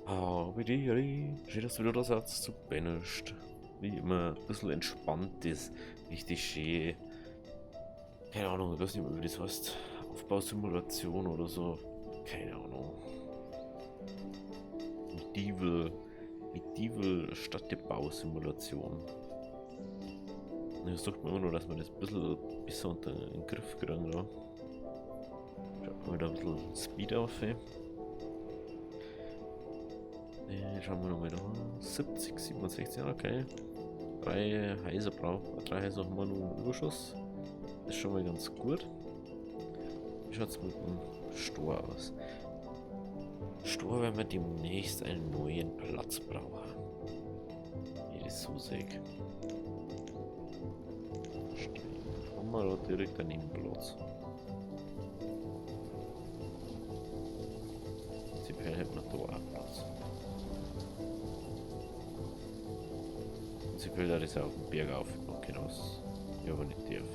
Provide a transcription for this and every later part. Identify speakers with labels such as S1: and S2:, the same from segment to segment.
S1: Schön, dass du wieder das Herz zu bennest. Wie immer, ein bisschen entspannt ist. Richtig schön. Keine Ahnung, ich weiß nicht mehr, wie das heißt. Aufbausimulation oder so. Keine Ahnung. Medieval Städtebausimulation. Ich suche mir immer nur, dass wir das ein bisschen besser unter den Griff kriegen. Ja. Schaut mal wieder ein bisschen Speed auf. Schauen wir nochmal da. 70, 67, okay. 3 Häuser haben wir noch im Überschuss. Das ist schon mal ganz gut. Wie schaut es mit dem Stor aus? Stor werden wir demnächst einen neuen Platz brauchen. Wie das so sehe. Haben wir da direkt einen Platz. Prinzipiell hätten wir da auch Platz. Prinzipiell da ist er auf dem Berg aufgebaut, was ich aber nicht darf.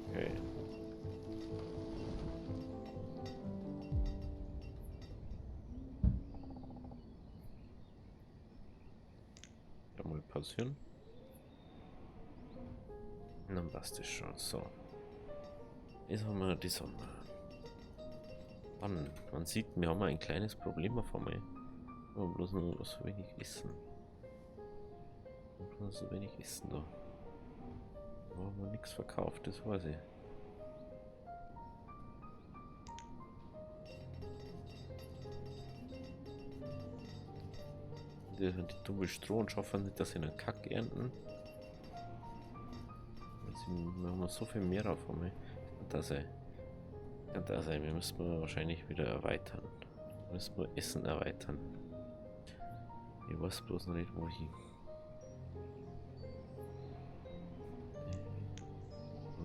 S1: Okay. Kann mal passieren. Und dann passt das schon. So. Jetzt haben wir die Sonne. Man sieht, wir haben ein kleines Problem auf einmal. Aber bloß nur so wenig Essen. Bloß so wenig Essen da. Da haben wir nichts verkauft, das weiß ich. Die dumme Stroh und schaffen nicht, dass sie einen Kack ernten. Wir haben so viel mehr auf einmal. Kann da sein, wir müssen wahrscheinlich wieder erweitern. Müssen wir Essen erweitern. Ich weiß bloß noch nicht wohin.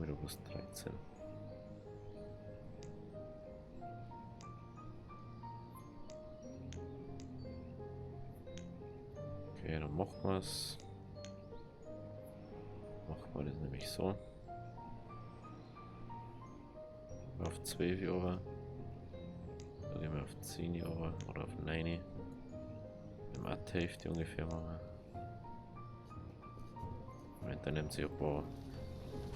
S1: Wieder plus 13. Okay, dann machen wir es. Machen wir das nämlich so. Auf 12 Jahre. Dann gehen wir auf 10 Jahre oder auf 9. Im Hälfte ungefähr machen. Und dann nehmen sie ein paar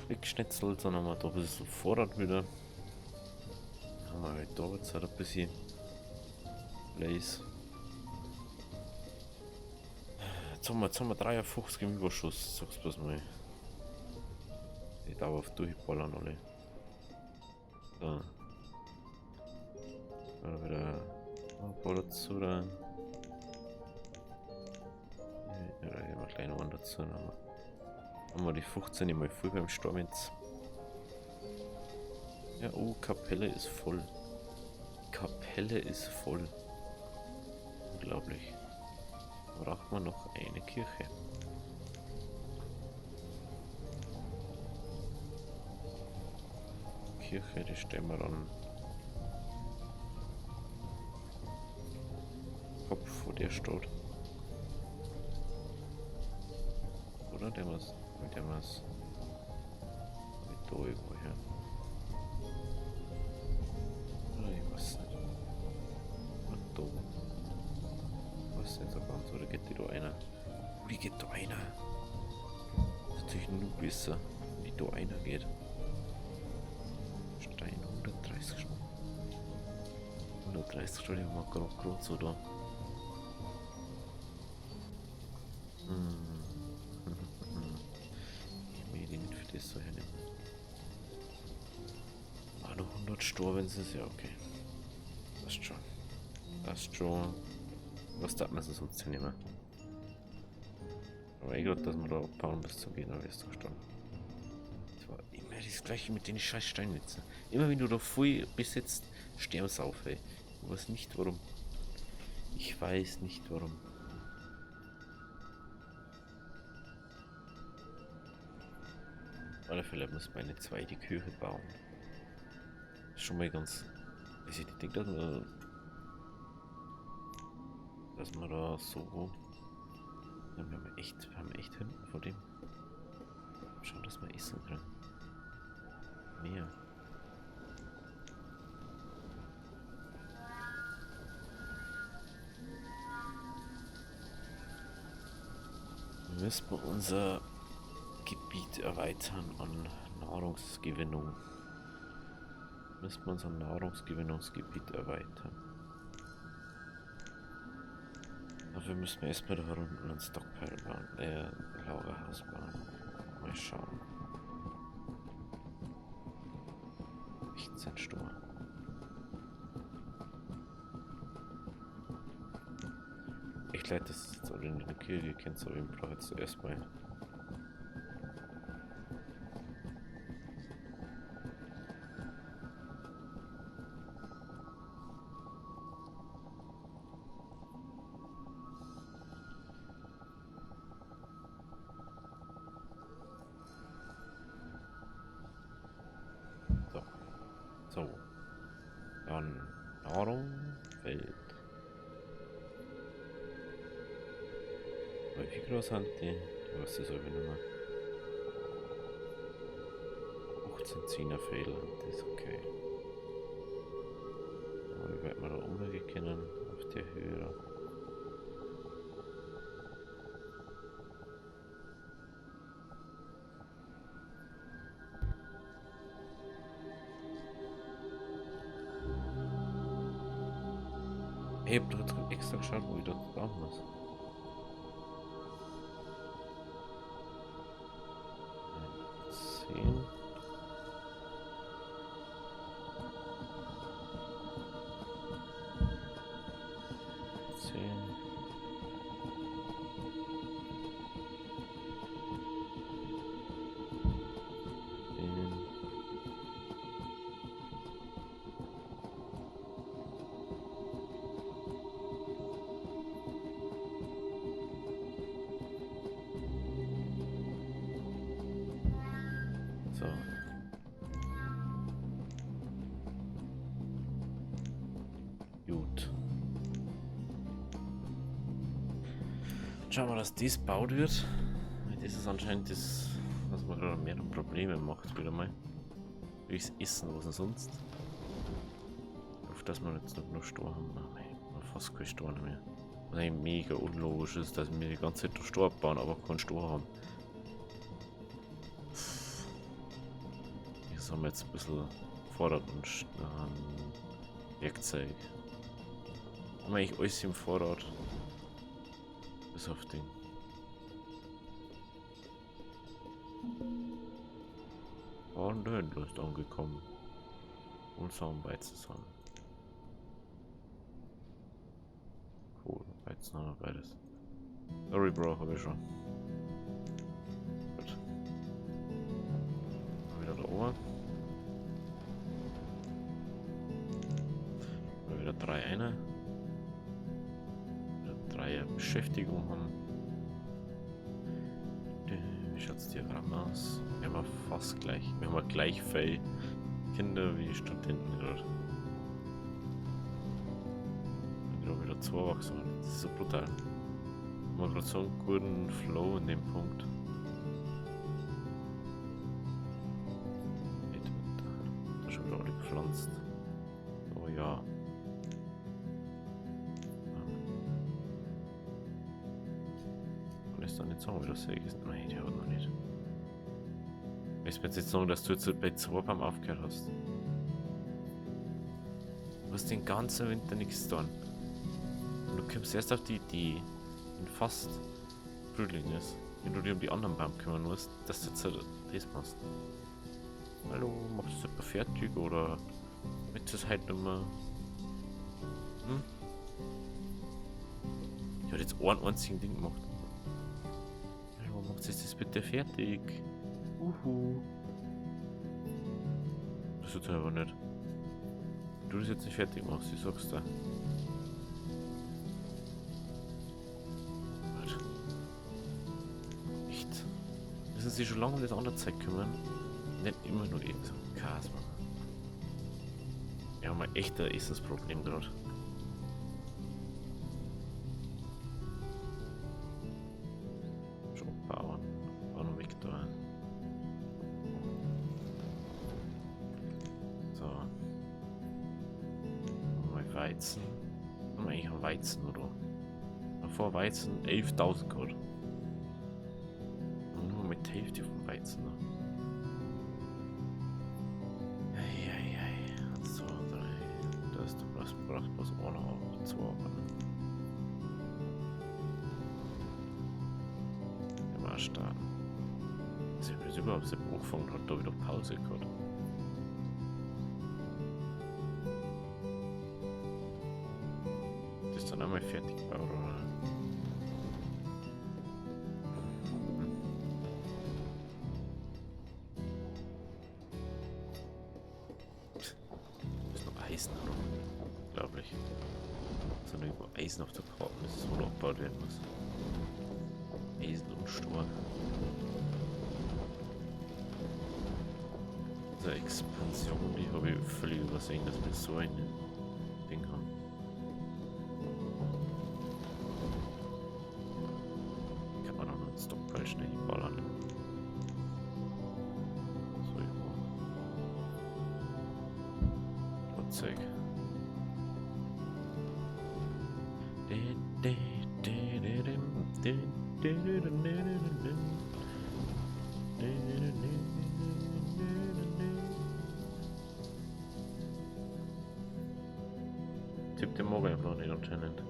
S1: weggeschnetzelt, dann haben wir da ein bisschen Vorrat wieder. Dann haben wir halt da jetzt halt ein bisschen Blaze. Jetzt haben wir 53 im Überschuss, sag's bloß mal. Die dauerhaft durchballern alle. So. Dann wieder ein paar dazu rein. Ja, da gehen wir gleich noch einen dazu. Dann haben wir die 15 mal voll beim Sturm jetzt. Ja, oh, Kapelle ist voll. Kapelle ist voll. Unglaublich. Braucht man noch eine Kirche. Kirche, die stellen wir dann Kopf, wo der steht. Oder der muss mit da irgendwo her. Oder ich weiß nicht. Und da. Ich weiß nicht so ganz, oder geht die da einer? Wie geht da einer? Das ist natürlich nur besser, wie da einer geht. Stein 130 Stunden. 130 Stunden haben wir gerade so da. Ich will die nicht für das so hernehmen. Ah, noch 100 Stor, wenn es ist, ja okay. Passt schon. Passt schon. Was darf man sonst hinnehmen? Aber ich glaube, dass wir da abbauen bis zum Gegner ist doch schon. Das war immer das gleiche mit den scheiß Steinnetzen. Immer wenn du da voll besetzt, sterben sie auf, ey. Ich weiß nicht warum. Ich weiß nicht warum. Auf alle Fälle muss man eine zweite Küche bauen. Das ist schon mal ganz. Also ich denke, dass man da so. Dann haben wir echt hinten vor dem. Schauen, dass wir essen können. Mehr. müssen wir unser Gebiet erweitern an Nahrungsgewinnung. Müssen wir unser Nahrungsgewinnungsgebiet erweitern. Dafür müssen wir erstmal da unten ein Stockpile bauen, Lagerhaus bauen. Mal schauen. 16 Stunden. Ich leite das jetzt alle in der Kirche, kennst du, aber ich brauche jetzt erstmal. So. Dann Nahrung, Feld. Wie groß sind die? Ich weiß das aber nicht mehr. 18 10er Fehler, das ist okay. Aber wie weit wir da umgehen können auf der Höhe. Ich hab doch jetzt extra geschaut, wo ich das bauen muss. So. Gut. Schauen wir, dass dies gebaut wird. Das ist anscheinend das, was mir gerade mehr Probleme macht, wieder mal. Durchs Essen, was denn sonst. Auf dass wir jetzt noch Stor haben. Nein, fast kein Stor mehr. Was eigentlich mega unlogisch ist, dass wir die ganze Zeit Stor bauen, aber keinen Stor haben. Jetzt haben wir jetzt ein bisschen Vorrat und Werkzeug. Haben wir eigentlich alles im Vorrat. Bis auf den. Und der Händler ist angekommen. Und Saumweizen zusammen. Cool, Weizen haben wir beides. Sorry Bro, hab ich schon. Gut. Wieder da oben. Wieder 3 eine. Wieder 3 Beschäftigung haben. Wie schaut's Diagramm aus? Wir haben fast gleich. Wir haben gleich viele Kinder wie Studenten gerade. Ich habe wieder 2 Erwachsene. Das ist so brutal. Wir haben gerade so einen guten Flow in dem Punkt. Da schon wieder alle gepflanzt. Oh ja. Ist dann nicht sagen, wie das Säge ist. Nein, die hat noch nicht. Ich will jetzt sagen, dass du jetzt bei 2 beim aufgehört hast. Du hast den ganzen Winter nichts getan. Und du kommst erst auf die Idee, wenn fast Frühling ist, wenn du dich um die anderen Baum kümmern musst, dass du jetzt das machst. Hallo, machst du es etwa fertig oder willst du es halt nochmal? Hm? Ich habe jetzt ein einziges Ding gemacht. Macht das bitte fertig? Das tut aber nicht. Wenn du das jetzt nicht fertig machst, ich sag's dir. Echt. Müssen sie schon lange um das andere Zeug kümmern. Nicht immer nur irgend so ein Chaos machen. Wir haben ein echter Essensproblem gerade. Weizen. Haben wir eigentlich einen Weizen oder? Vor Weizen 11.000 Gold. die Hälfte vom Weizen noch. Eieiei. So, das du was braucht, was auch noch 2 Wochen. Immer starten. Also ich weiß überhaupt, ob sie angefangen hat, da wieder Pause gehabt. Das ist dann einmal fertig gebaut, oder? Eisen herum. Unglaublich. So irgendwo Eisen auf der Karte, das ist wohl abgebaut werden muss. Eisen und Stor. Diese Expansion, die habe ich völlig übersehen, dass wir so ein Ding haben. Kann man auch noch einen Stockpile schnell ballern. So irgendwo. Zeug. Tipp den Morgen einfach nicht anscheinend.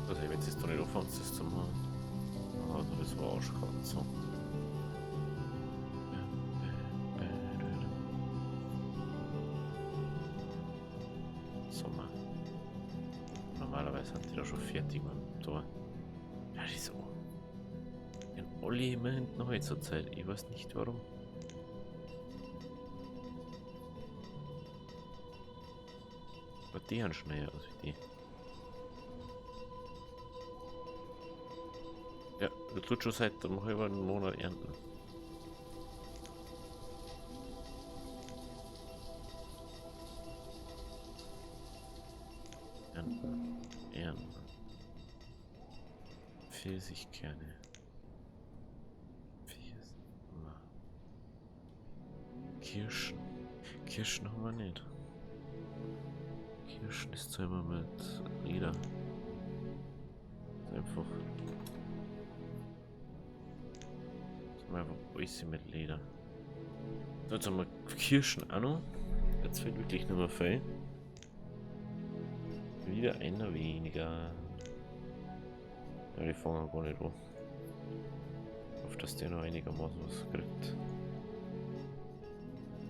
S1: Also ich will jetzt doch nicht aufhören, das zu machen. Also das war arschkalt so. Sommer. Normalerweise sind die da schon fertig und da. Ja, die so. In alle immer hinten heute zur Zeit. Ich weiß nicht warum. Aber die haben schneller aus wie die. Ja, du tut schon seit einem halben Monat ernten. Ernten. Pfirsichkerne. Kirschen. Kirschen haben wir nicht. Kirschen ist zwar immer mit Leder. Ist einfach. Ist einfach alles mit Leder. So, jetzt haben wir Kirschen auch noch. Jetzt fällt wirklich nur mehr viel. Wieder einer weniger. Ja, die fangen gar nicht an. Ich hoffe, dass der noch einigermaßen was kriegt.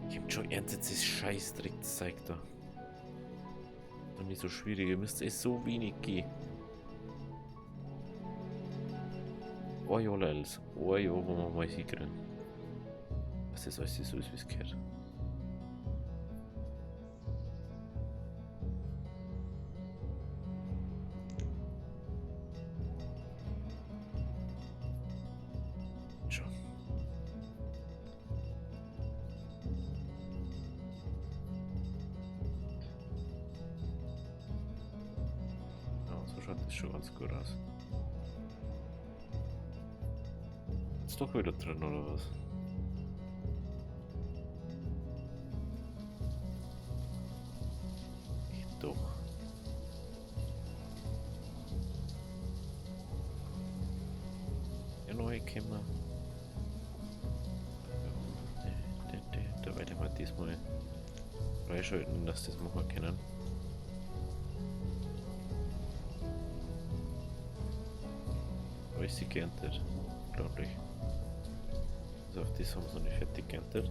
S1: Gibt schon erntet das Scheißdreck, zeigt er. Dann nicht so schwierig, ihr müsst es so wenig gehen. Oh ja, Lels. Oh ja, wo wir mal hinkriegen. Was ist alles so ist, wie es gehört. Schaut das schon ganz gut aus. Ist doch wieder drin, oder was? Doch. Der neue Kämmer. Da werde wir diesmal freischalten, dass das machen können. Ist sie geerntet, glaube ich. Also auf das haben sie noch nicht fertig geerntet.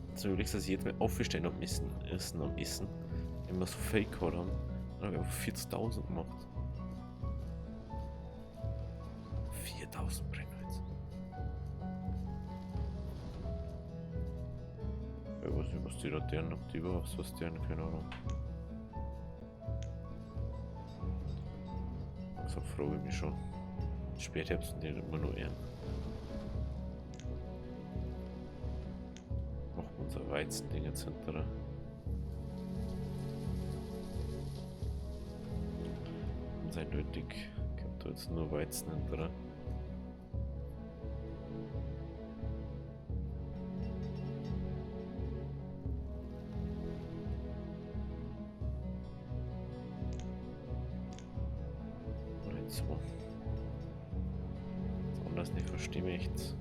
S1: Jetzt überlegst du, dass ich jetzt mal aufstehen am Essen, wenn wir so Fake gehabt haben, dann habe ich einfach 40.000 gemacht. 4.000 Brennholz. Ich weiß nicht, was die da deren, ob die überhaupt was deren, keine Ahnung. Also freue ich mich schon. Spätherbst nicht immer nur ernten. Machen wir unser Weizending etc. ganz eindeutig. Ich habe da jetzt nur Weizen drin. Oder jetzt so. Das anders nicht verstehe ich jetzt.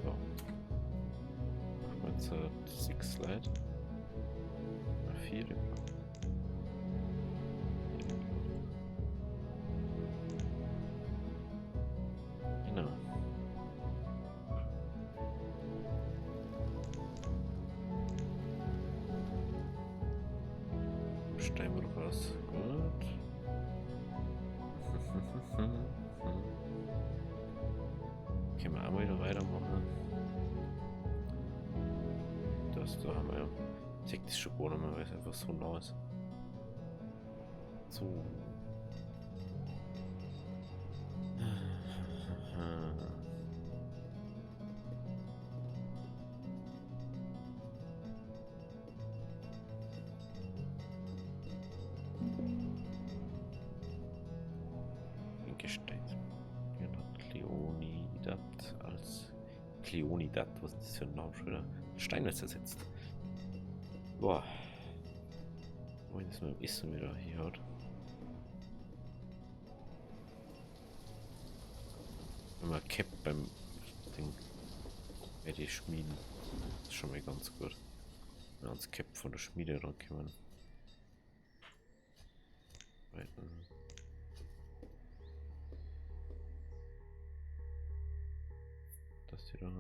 S1: So. Machen wir jetzt 6 Slide. 4 im Block. Genau. Steinbruch aus. Gut. Können wir auch mal wieder weitermachen. Das da haben wir ja. Ich sag das schon gar nicht mehr, weil es einfach so nah ist. So. Gestein. Cleonidat als Cleonidat, was ist das für ein Name schon wieder? Steinmetz ersetzt. Boah. Wo ist das Essen wieder hier hat? Wenn man Cap beim Ding bei die Schmieden. Das ist schon mal ganz gut. Wenn wir uns Cap von der Schmiede rankommen. Dass die da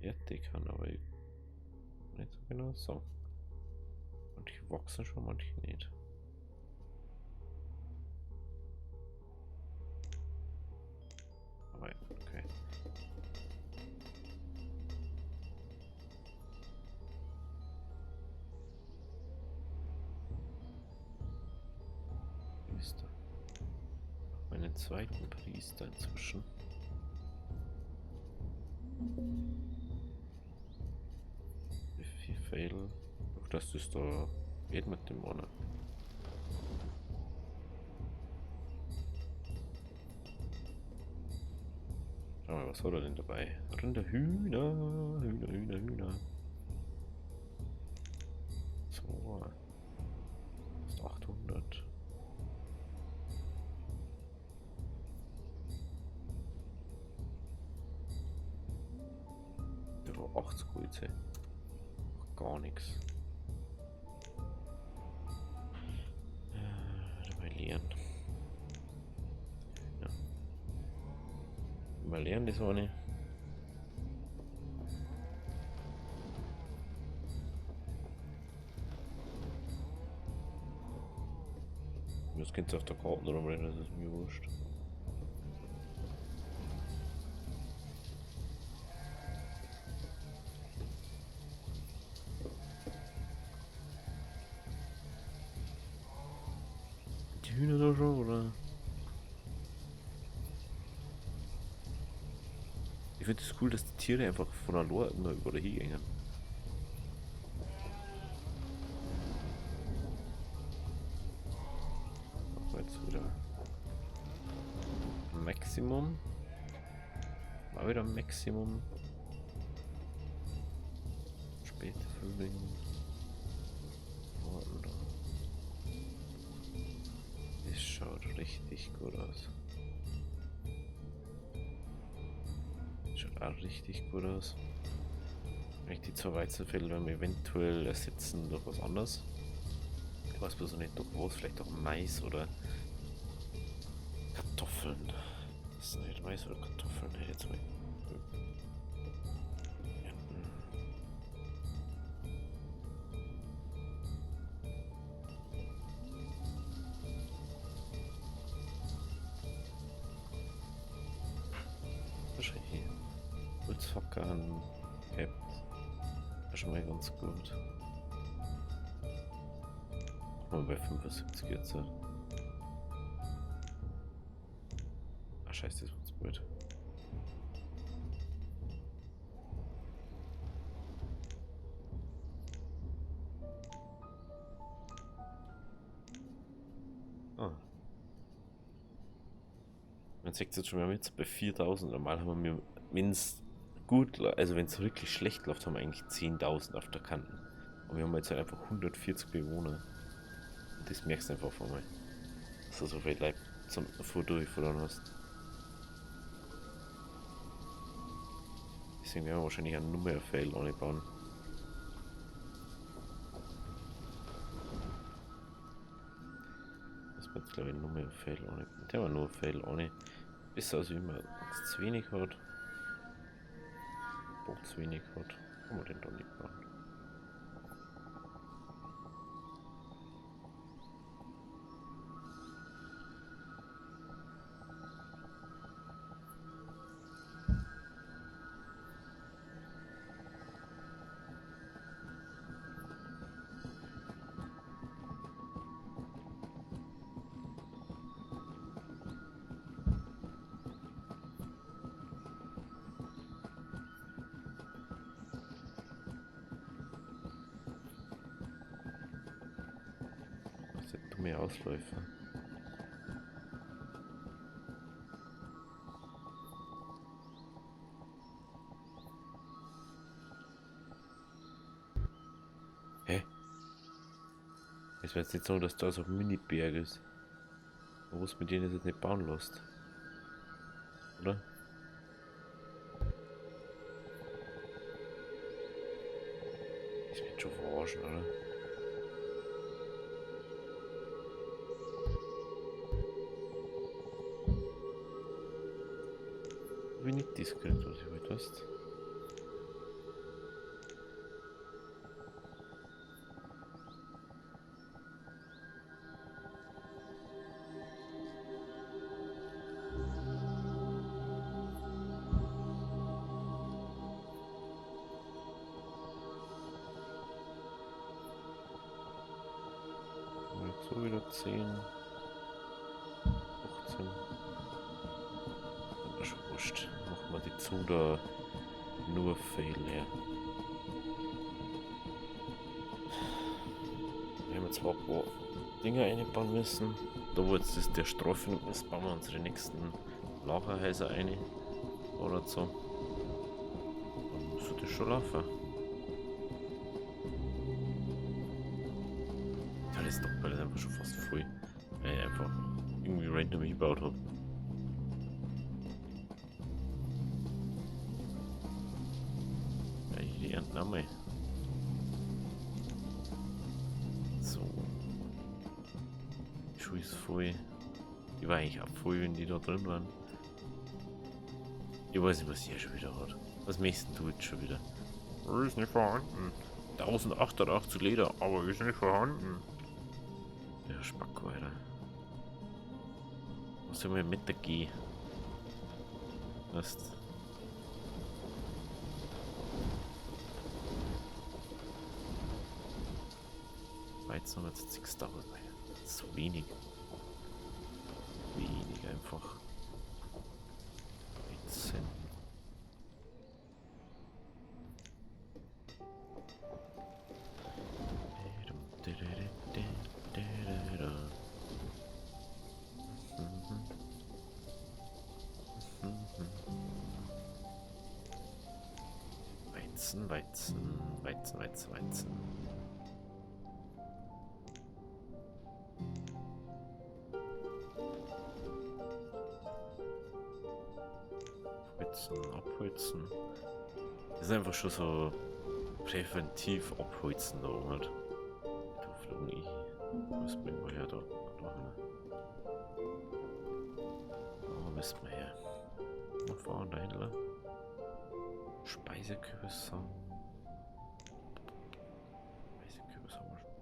S1: fertig kann, aber nicht so genau so. Manche wachsen schon, manche nicht. Aber okay. Priester. Meinen zweiten Priester inzwischen. Wie viel Fail? Doch das ist da geht mit dem Monat. Schau mal, was hat er denn dabei? Rinderhühner, Hühner. So. Das ist 800. Der war 80 Gulze. Gar nichts. Dabei lernen. Ja. Mal lernen das auch nicht. Das könnt ihr auf der Karte rumrennen, das ist mir wurscht. Die Hühner da schon, oder? Ich finde es cool, dass die Tiere einfach von allein immer überall hingehen. Machen wir jetzt wieder Maximum. Mal wieder Maximum. Späte Frühling. Das schaut richtig gut aus. Schaut auch richtig gut aus. Wenn ich die 2 Weizenfelder werden wir eventuell ersetzen durch was anderes. Ich weiß bloß noch nicht durch was, vielleicht auch Mais oder Kartoffeln. Das ist nicht Mais oder Kartoffeln, hätte jetzt mal. Wahrscheinlich hier. Holzfackern, Cap. Das ist schon mal ganz gut. Mal bei 75 jetzt. Ach scheiße, das wird's blöd. Ah. Man sagt jetzt schon, wir haben jetzt bei 4000. Normal haben wir mindestens gut, also wenn es wirklich schlecht läuft, haben wir eigentlich 10.000 auf der Kante. Und wir haben jetzt halt einfach 140 Bewohner. Und das merkst du einfach auf einmal. Dass du so viel Leute zum durchfahren hast. Deswegen werden wir wahrscheinlich einen Nummer-Fail anbauen. Das wird jetzt glaube ich Nummer-Fail anbauen. Der war nur Fail ohne. Besser als wie man zu wenig hat. Doch zu wenig hat. Kann man den da nicht bauen. Das sind dumme Ausläufer. Hä? Es wird jetzt nicht so, dass da so ein Mini-Berg ist. Man muss mit denen jetzt nicht bauen lässt. Oder? Das wird schon verarschen, oder? Wie nicht diskret, was ich heute hast. So wieder 10, 18. Das ist schon wurscht. Machen wir die zu da nur Fail her. Wir haben jetzt zwar ein paar Dinger einbauen müssen. Da wo jetzt das der Streifen ist, bauen wir unsere nächsten Lagerhäuser ein. Oder so. Dann muss das schon laufen. Ja, das Stockpile ist einfach schon fast voll. Weil ich einfach irgendwie random gebaut habe. Ja, die ernten einmal. So. Die Schuhe ist voll. Die war eigentlich auch voll, wenn die da drin waren. Ich weiß nicht, was hier schon wieder hat. Was möchtest du jetzt schon wieder? Ist nicht vorhanden. 1088 Leder, aber ist nicht vorhanden. Ja, Spacko, Alter. Was soll man mit der G? Weißt Weizen hat jetzt 6.000. So wenig. Wenig einfach. Weizen. Weizen, Weizen, Weizen, Weizen, Weizen. Abholzen, abholzen. Das ist einfach schon so präventiv abholzen da halt. Da flogen ich. Was bringen wir her da? Da müssen wir her. Noch fahren da hinten. Speisekürbis haben. Speisekürbis haben wir schon.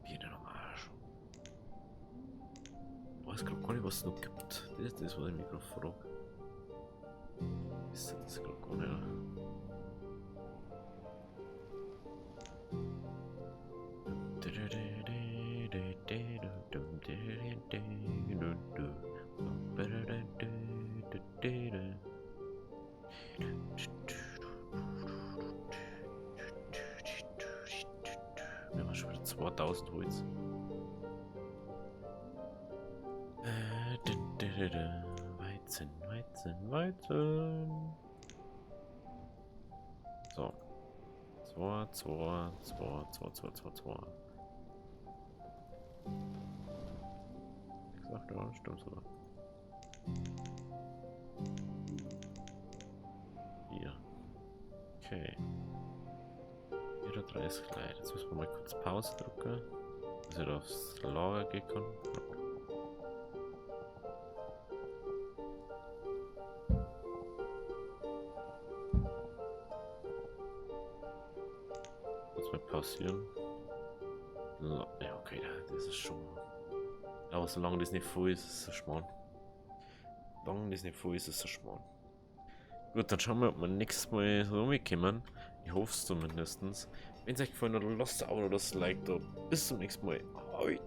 S1: Bier am Arsch. Ich weiß gerade gar nicht, was es noch gibt. Das ist das, was ich mich gerade frage. Ist das gerade gar nicht. Wir haben schon wieder 2000 Holz. Weizen, Weizen, Weizen. So. 2, 2, 2, 2, 2, 2, 2. Ich sag ja, stimmt sogar. Hier. Okay. 34 gleich. Jetzt müssen wir mal kurz Pause drücken, dass ich aufs Lager gehen kann. Kurz mal pausieren. Ja, okay, das ist schon. Aber solange das nicht voll ist, ist es schmarrn. Solange das nicht voll ist, ist es schmarrn. Gut, dann schauen wir, ob wir nächstes Mal so rumkommen. Ich hoffe es zumindest. Wenn es euch gefallen hat, lasst ein Abo oder das Like da. Bis zum nächsten Mal. Heute.